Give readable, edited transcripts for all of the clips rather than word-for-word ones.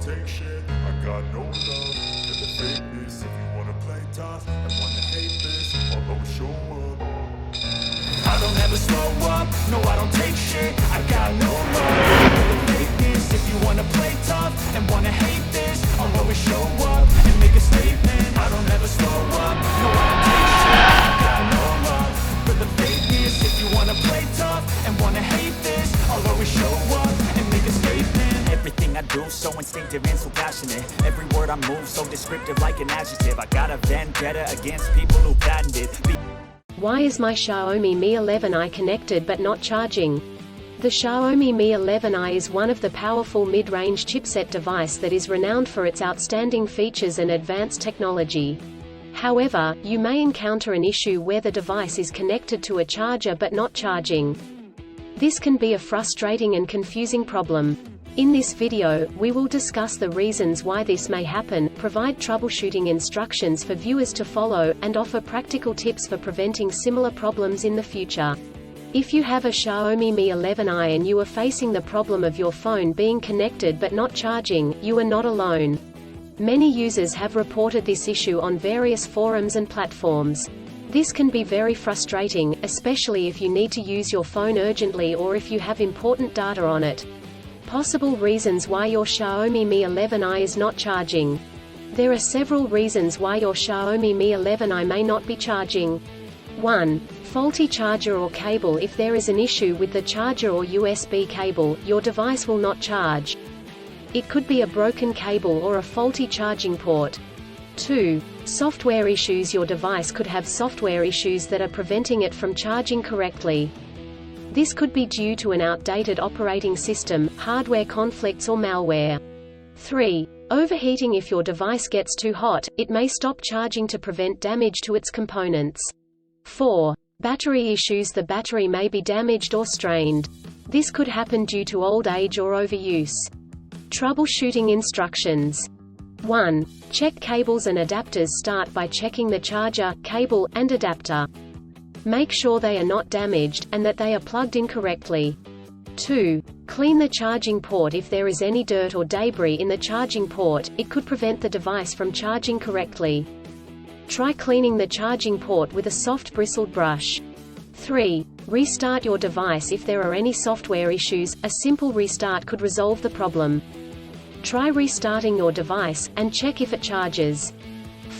take shit. I got no love for the fakeness. If you wanna play tough and wanna hate this, I'll always show up. I don't ever slow up, no I don't take shit. I got no love for the fakeness. If you wanna play tough and wanna hate this, I'll always show up and make a statement. I don't ever slow up, no I don't take shit. I got no love for the fakeness. If you wanna play tough and wanna hate this, I'll always show up and make a statement. Everything I do so instinctive and so passionate. Every word I move so descriptive like an adjective. I got a vendetta against people who patented. Why is my Xiaomi Mi 11i connected but not charging? The Xiaomi Mi 11i is one of the powerful mid-range chipset device that is renowned for its outstanding features and advanced technology. However, you may encounter an issue where the device is connected to a charger but not charging. This can be a frustrating and confusing problem. In this video, we will discuss the reasons why this may happen, provide troubleshooting instructions for viewers to follow, and offer practical tips for preventing similar problems in the future. If you have a Xiaomi Mi 11i and you are facing the problem of your phone being connected but not charging, you are not alone. Many users have reported this issue on various forums and platforms. This can be very frustrating, especially if you need to use your phone urgently or if you have important data on it. Possible reasons why your Xiaomi Mi 11i is not charging. There are several reasons why your Xiaomi Mi 11i may not be charging. 1. Faulty charger or cable. If there is an issue with the charger or USB cable, your device will not charge. It could be a broken cable or a faulty charging port. 2. Software issues. Your device could have software issues that are preventing it from charging correctly. This could be due to an outdated operating system, hardware conflicts or malware. 3. Overheating. If your device gets too hot, it may stop charging to prevent damage to its components. 4. Battery issues. The battery may be damaged or strained. This could happen due to old age or overuse. Troubleshooting instructions. 1. Check cables and adapters. Start by checking the charger, cable, and adapter. Make sure they are not damaged, and that they are plugged in correctly. 2. Clean the charging port. If there is any dirt or debris in the charging port, it could prevent the device from charging correctly. Try cleaning the charging port with a soft bristled brush. 3. Restart your device. If there are any software issues, a simple restart could resolve the problem. Try restarting your device, and check if it charges.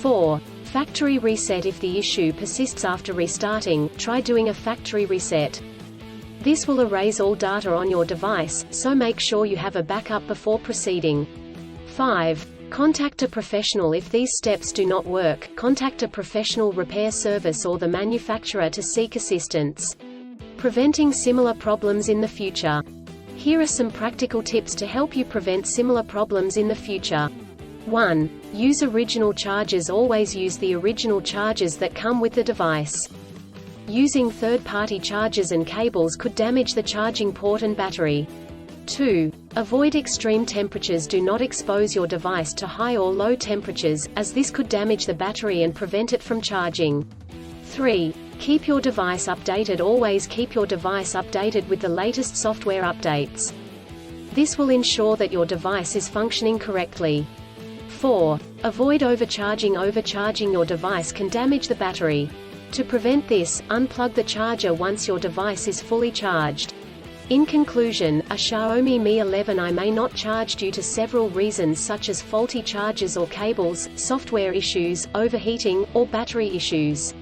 4. Factory reset. If the issue persists after restarting, try doing a factory reset. This will erase all data on your device, so make sure you have a backup before proceeding. 5. Contact a professional. If these steps do not work, contact a professional repair service or the manufacturer to seek assistance. Preventing similar problems in the future. Here are some practical tips to help you prevent similar problems in the future. 1. Use original chargers. Always use the original chargers that come with the device. Using third-party chargers and cables could damage the charging port and battery. 2. Avoid extreme temperatures. Do not expose your device to high or low temperatures, as this could damage the battery and prevent it from charging. 3. Keep your device updated. Always keep your device updated with the latest software updates. This will ensure that your device is functioning correctly. 4. Avoid overcharging. Overcharging your device can damage the battery. To prevent this, unplug the charger once your device is fully charged. In conclusion, a Xiaomi Mi 11i may not charge due to several reasons such as faulty chargers or cables, software issues, overheating, or battery issues.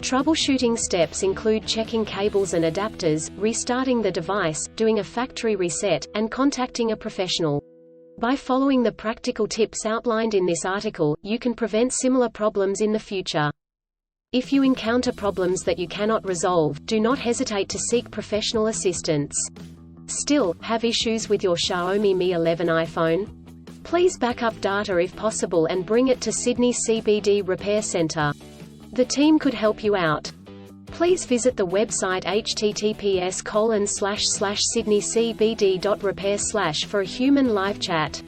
Troubleshooting steps include checking cables and adapters, restarting the device, doing a factory reset, and contacting a professional. By following the practical tips outlined in this article, you can prevent similar problems in the future. If you encounter problems that you cannot resolve, do not hesitate to seek professional assistance. Still, have issues with your Xiaomi Mi 11i phone? Please back up data if possible and bring it to Sydney CBD Repair Centre. The team could help you out. Please visit the website https://sydneycbd.repair/ for a human live chat.